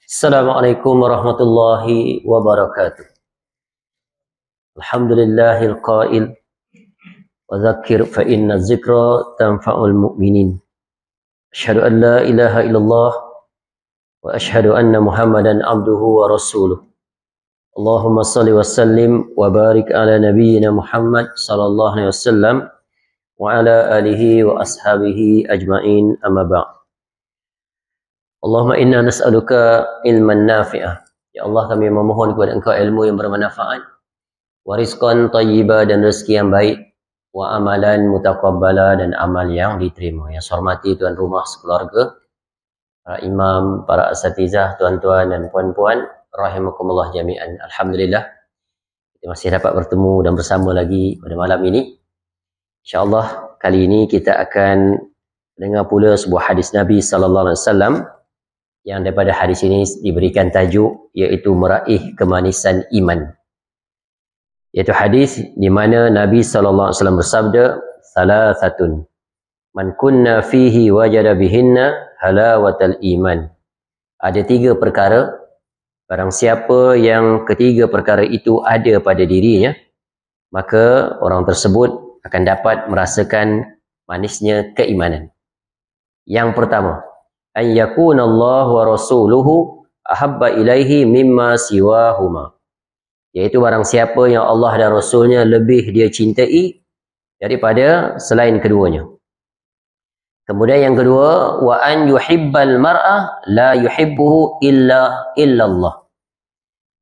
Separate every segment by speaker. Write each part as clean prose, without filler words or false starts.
Speaker 1: Assalamualaikum warahmatullahi wabarakatuh. Alhamdulillahil qail wa dzakir fa inna dzikra tanfa'ul mu'minin. Asyhadu an la ilaha illallah wa asyhadu anna Muhammadan abduhu wa rasuluh. Allahumma salli wa sallim wa barik ala nabiyyina Muhammad sallallahu alaihi wasallam wa ala alihi wa ashabihi ajma'in, amma ba'd. Allahumma inna nas'aluka ilman nafi'ah. Ya Allah, kami memohon kepada Engkau ilmu yang bermanfaat, wa rizqan thayyibah, dan rezeki yang baik, wa amalan mutaqabbala, dan amal yang diterima. Yang saya hormati tuan rumah sekeluarga, para imam, para asatizah, tuan-tuan dan puan-puan, rahimakumullah jami'an. Alhamdulillah, kita masih dapat bertemu dan bersama lagi pada malam ini. InsyaAllah kali ini kita akan dengar pula sebuah hadis Nabi sallallahu alaihi wasallam yang daripada hadis ini diberikan tajuk iaitu meraih kemanisan iman. Iaitu hadis di mana Nabi sallallahu alaihi wasallam bersabda, "Salasatun man kunna fihi wajada bihinna halawatal iman." Ada tiga perkara, barang siapa yang ketiga perkara itu ada pada dirinya, maka orang tersebut akan dapat merasakan manisnya keimanan. Yang pertama, an yakuna Allah wa rasuluhu ahabba ilaihi mimma siwahuma. Iaitu barang siapa yang Allah dan Rasulnya lebih dia cintai daripada selain keduanya. Kemudian yang kedua, wa an yuhibbal mar'a la yuhibbuhu illa Allah.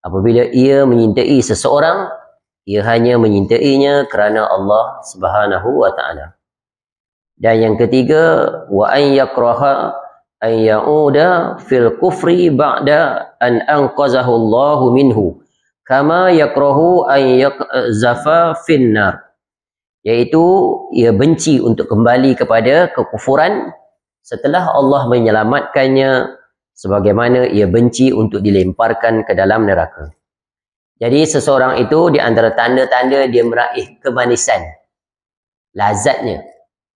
Speaker 1: Apabila ia menyintai seseorang, ia hanya menyintainya kerana Allah Subhanahu wa taala. Dan yang ketiga, wa an yakraha an ya'uda fil kufri ba'da an anqazahu Allahu minhu kama yakrahu an yaqzafa finnar. Iaitu ia benci untuk kembali kepada kekufuran setelah Allah menyelamatkannya, sebagaimana ia benci untuk dilemparkan ke dalam neraka. Jadi seseorang itu di antara tanda-tanda dia meraih kemanisan, lazatnya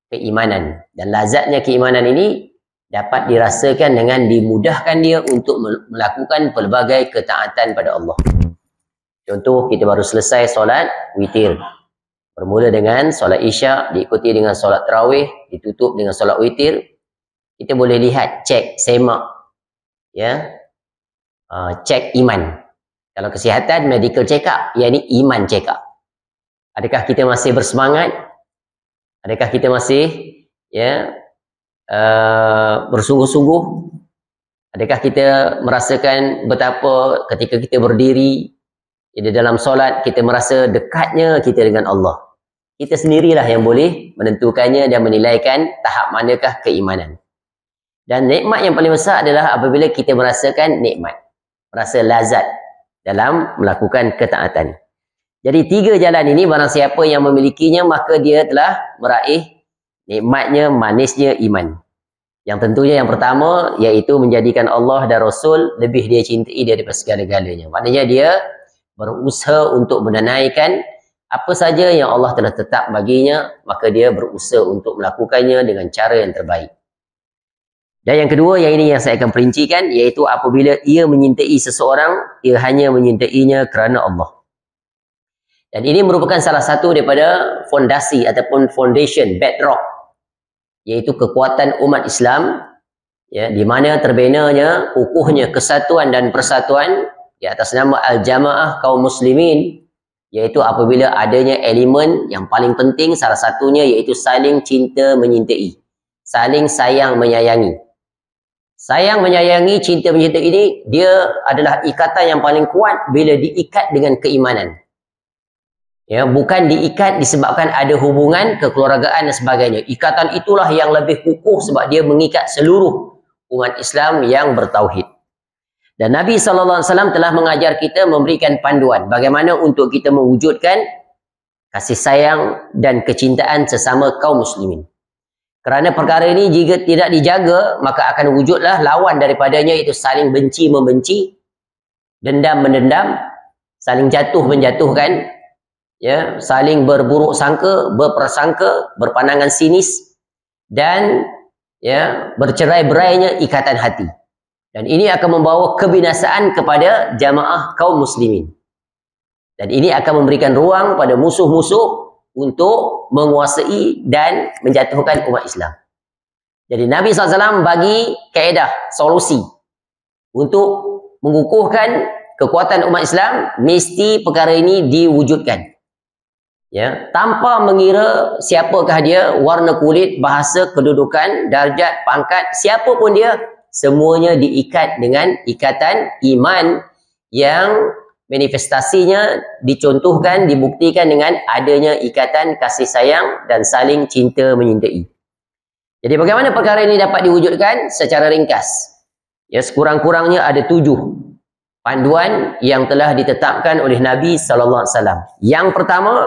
Speaker 1: keimanan. Dan lazatnya keimanan ini dapat dirasakan dengan dimudahkan dia untuk melakukan pelbagai ketaatan pada Allah. Contoh, kita baru selesai solat witir. Bermula dengan solat isyak, diikuti dengan solat tarawih, ditutup dengan solat witir. Kita boleh lihat, cek, semak, ya, cek iman. Kalau kesihatan, medical check up, yakni iman check up. Adakah kita masih bersemangat? Adakah kita masih bersungguh-sungguh? Adakah kita merasakan betapa ketika kita berdiri di dalam solat, kita merasa dekatnya kita dengan Allah? Kita sendirilah yang boleh menentukannya dan menilaikan tahap manakah keimanan. Dan nikmat yang paling besar adalah apabila kita merasakan nikmat, merasa lazat dalam melakukan ketaatan. Jadi tiga jalan ini barang siapa yang memilikinya, maka dia telah meraih nikmatnya, manisnya iman. Yang tentunya yang pertama iaitu menjadikan Allah dan Rasul lebih dia cintai daripada segala-galanya. Maknanya dia berusaha untuk menunaikan apa saja yang Allah telah tetap baginya, maka dia berusaha untuk melakukannya dengan cara yang terbaik. Dan yang kedua, yang ini yang saya akan perincikan, iaitu apabila ia menyintai seseorang, ia hanya menyintainya kerana Allah. Dan ini merupakan salah satu daripada fondasi ataupun foundation, bedrock, iaitu kekuatan umat Islam, ya, di mana terbinanya, kukuhnya kesatuan dan persatuan di atas nama Al-Jamaah kaum muslimin, iaitu apabila adanya elemen yang paling penting, salah satunya iaitu saling cinta menyintai, saling sayang menyayangi. Sayang menyayangi, cinta mencintai ini, dia adalah ikatan yang paling kuat bila diikat dengan keimanan. Ya, bukan diikat disebabkan ada hubungan kekeluargaan dan sebagainya. Ikatan itulah yang lebih kukuh sebab dia mengikat seluruh umat Islam yang bertauhid. Dan Nabi sallallahu alaihi wasallam telah mengajar kita, memberikan panduan bagaimana untuk kita mewujudkan kasih sayang dan kecintaan sesama kaum muslimin. Kerana perkara ini jika tidak dijaga, maka akan wujudlah lawan daripadanya, iaitu saling benci membenci, dendam mendendam, saling jatuh menjatuhkan, ya, saling berburuk sangka, berprasangka, berpandangan sinis, dan ya, bercerai-berainya ikatan hati. Dan ini akan membawa kebinasaan kepada jamaah kaum muslimin. Dan ini akan memberikan ruang pada musuh-musuh untuk menguasai dan menjatuhkan umat Islam. Jadi Nabi SAW bagi kaedah, solusi untuk mengukuhkan kekuatan umat Islam, mesti perkara ini diwujudkan. Ya, tanpa mengira siapakah dia, warna kulit, bahasa, kedudukan, darjat, pangkat, siapa pun dia, semuanya diikat dengan ikatan iman yang manifestasinya dicontohkan, dibuktikan dengan adanya ikatan kasih sayang dan saling cinta menyintai. Jadi bagaimana perkara ini dapat diwujudkan? Secara ringkas. Ya, sekurang-kurangnya ada 7 panduan yang telah ditetapkan oleh Nabi SAW. Yang pertama,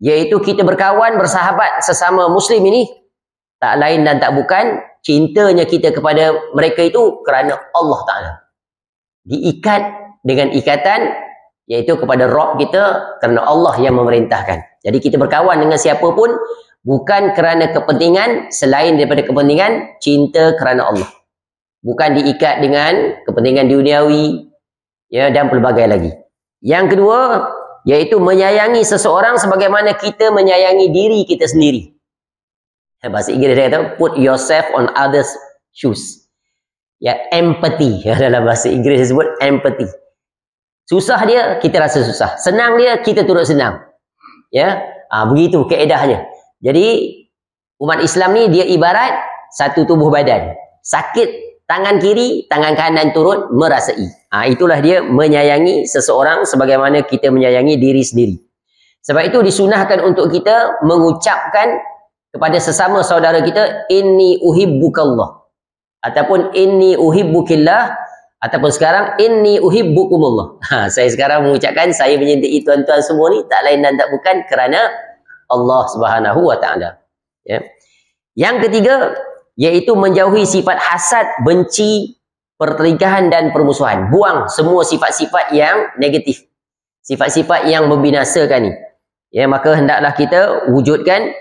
Speaker 1: iaitu kita berkawan, bersahabat sesama Muslim ini, tak lain dan tak bukan, cintanya kita kepada mereka itu kerana Allah Ta'ala. Diikat dengan ikatan, iaitu kepada Rabb kita, kerana Allah yang memerintahkan. Jadi kita berkawan dengan siapa pun, bukan kerana kepentingan selain daripada kepentingan cinta kerana Allah. Bukan diikat dengan kepentingan duniawi, ya, dan pelbagai lagi. Yang kedua, iaitu menyayangi seseorang sebagaimana kita menyayangi diri kita sendiri. Bahasa Inggeris dia kata, put yourself on others' shoes. Ya, empathy. Dalam bahasa Inggeris disebut empathy. Susah dia, kita rasa susah. Senang dia, kita turut senang. Ya, begitu kaedahnya. Jadi umat Islam ni dia ibarat satu tubuh badan. Sakit tangan kiri, tangan kanan turut merasai. Itulah dia menyayangi seseorang sebagaimana kita menyayangi diri sendiri. Sebab itu disunahkan untuk kita mengucapkan kepada sesama saudara kita, inni uhibbukallah, ataupun inni uhibbukillah, ataupun sekarang inni uhibbukumullah. Saya sekarang mengucapkan, saya menyintai tuan-tuan semua ni tak lain dan tak bukan kerana Allah Subhanahu wa Ta'ala. Ya. Yang ketiga, iaitu menjauhi sifat hasad, benci, pertelingkahan dan permusuhan. Buang semua sifat-sifat yang negatif, sifat-sifat yang membinasakan ni. Ya, maka hendaklah kita wujudkan,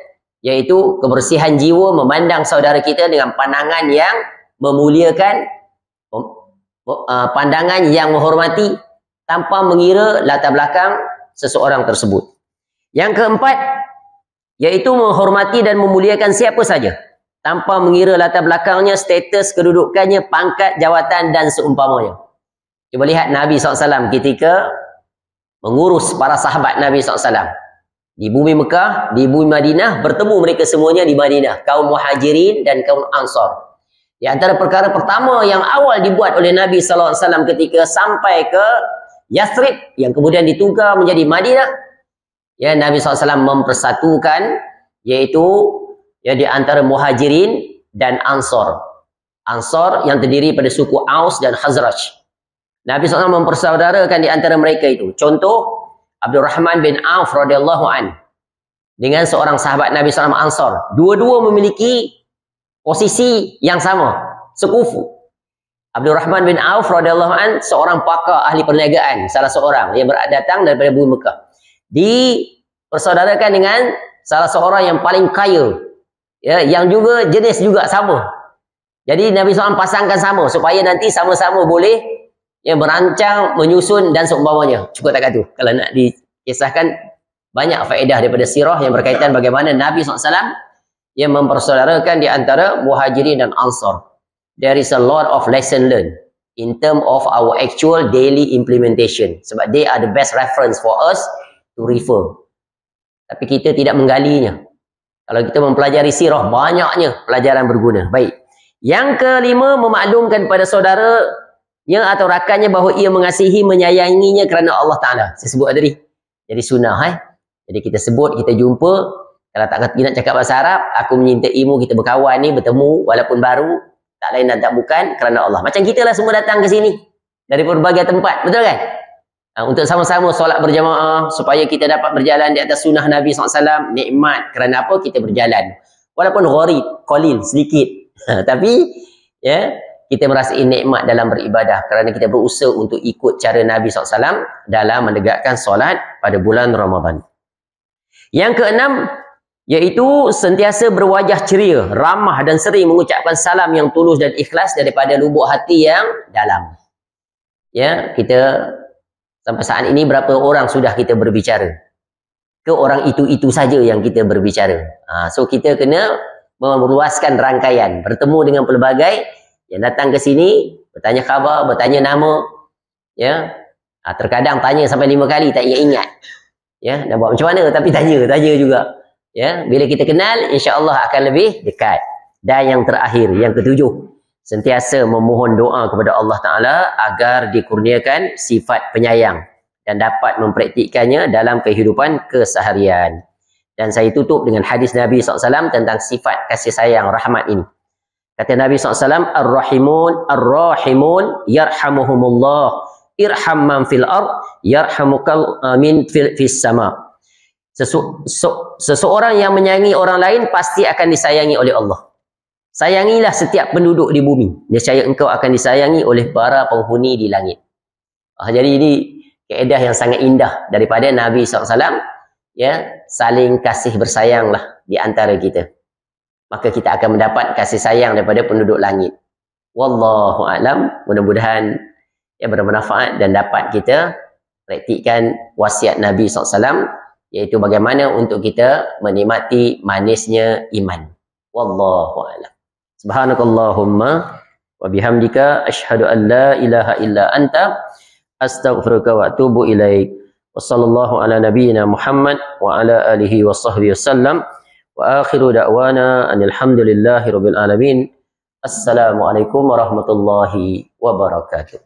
Speaker 1: iaitu kebersihan jiwa, memandang saudara kita dengan pandangan yang memuliakan, pandangan yang menghormati, tanpa mengira latar belakang seseorang tersebut. Yang keempat, iaitu menghormati dan memuliakan siapa saja, tanpa mengira latar belakangnya, status, kedudukannya, pangkat, jawatan dan seumpamanya. Cuba lihat Nabi SAW ketika mengurus para sahabat Nabi SAW. Di bumi Mekah, di bumi Madinah, bertemu mereka semuanya di Madinah. Kaum Muhajirin dan kaum Ansar. Di antara perkara pertama yang awal dibuat oleh Nabi SAW ketika sampai ke Yathrib, yang kemudian ditukar menjadi Madinah, ya, Nabi SAW mempersatukan, iaitu ya, di antara Muhajirin dan Ansar. Ansar yang terdiri pada suku Aus dan Khazraj. Nabi SAW mempersaudarakan di antara mereka itu. Contoh, Abdurrahman bin Auf radhiyallahu an dengan seorang sahabat Nabi SAW Ansar. Dua-dua memiliki posisi yang sama, sekufu. Abdurrahman bin Auf radhiyallahu an seorang pakar ahli perniagaan, salah seorang yang datang daripada bumi Mekah. Dipersaudarakan dengan salah seorang yang paling kaya, ya, yang juga jenis juga sama. Jadi Nabi SAW pasangkan sama supaya nanti sama-sama boleh, ya, merancang, menyusun dan seumpamanya. Cukup tak kata. Kalau nak dikisahkan, banyak faedah daripada sirah yang berkaitan bagaimana Nabi SAW yang mempersaudarakan di antara Muhajirin dan Ansar. There is a lot of lesson learned in term of our actual daily implementation. Sebab they are the best reference for us to refer. Tapi kita tidak menggalinya. Kalau kita mempelajari sirah, banyaknya pelajaran berguna. Baik. Yang kelima, memaklumkan kepada saudaranya atau rakannya bahawa ia mengasihi, menyayanginya kerana Allah Ta'ala. Saya sebut tadi. Jadi sunnah. Jadi kita sebut, kita jumpa. Kalau tak ngerti nak cakap bahasa Arab, aku menyintaimu, kita berkawan ni, bertemu, walaupun baru, tak lain dan tak bukan kerana Allah. Macam kita lah semua datang ke sini. Dari berbagai tempat. Betul kan? Untuk sama-sama solat berjamaah, supaya kita dapat berjalan di atas sunnah Nabi SAW. Nikmat. Kerana apa? Kita berjalan. Walaupun gharib, qalil, sedikit. Tapi, ya, kita merasai nikmat dalam beribadah. Kerana kita berusaha untuk ikut cara Nabi SAW dalam menegakkan solat pada bulan Ramadan. Yang keenam, Iaitu sentiasa berwajah ceria, ramah dan sering mengucapkan salam yang tulus dan ikhlas daripada lubuk hati yang dalam. Ya, kita sampai saat ini berapa orang sudah kita berbicara? Ke orang itu-itu saja yang kita berbicara. So kita kena meluaskan rangkaian, bertemu dengan pelbagai yang datang ke sini, bertanya khabar, bertanya nama, ya. Terkadang tanya sampai 5 kali tak ingat-ingat. Ya, nak buat macam mana tapi tanya juga. Ya, bila kita kenal, insya-Allah akan lebih dekat. Dan yang terakhir, yang ketujuh, sentiasa memohon doa kepada Allah Taala agar dikurniakan sifat penyayang dan dapat mempraktikkannya dalam kehidupan keseharian. Dan saya tutup dengan hadis Nabi SAW tentang sifat kasih sayang rahmat ini. Kata Nabi SAW, Ar-Rahimun yarhamuhumullah, irham man fil ard yarhamukal min fis sama. Seseorang yang menyayangi orang lain pasti akan disayangi oleh Allah. Sayangilah setiap penduduk di bumi, nescaya engkau akan disayangi oleh para penghuni di langit. Jadi ini kaedah yang sangat indah daripada Nabi SAW, ya, saling kasih bersayanglah di antara kita. Maka kita akan mendapat kasih sayang daripada penduduk langit. Wallahu a'lam. Mudah-mudahan ya bermanfaat dan dapat kita praktikkan wasiat Nabi SAW, iaitu bagaimana untuk kita menikmati manisnya iman. Wallahu a'lam. Subhanakallahumma wa bihamdika asyhadu an la ilaha illa anta astaghfiruka wa atubu ilaik. Wassallallahu ala nabiyyina Muhammad wa ala alihi wa sahbihi wasallam. Wa akhiru da'wana anil hamdulillahi rabbil alamin. Assalamualaikum warahmatullahi wabarakatuh.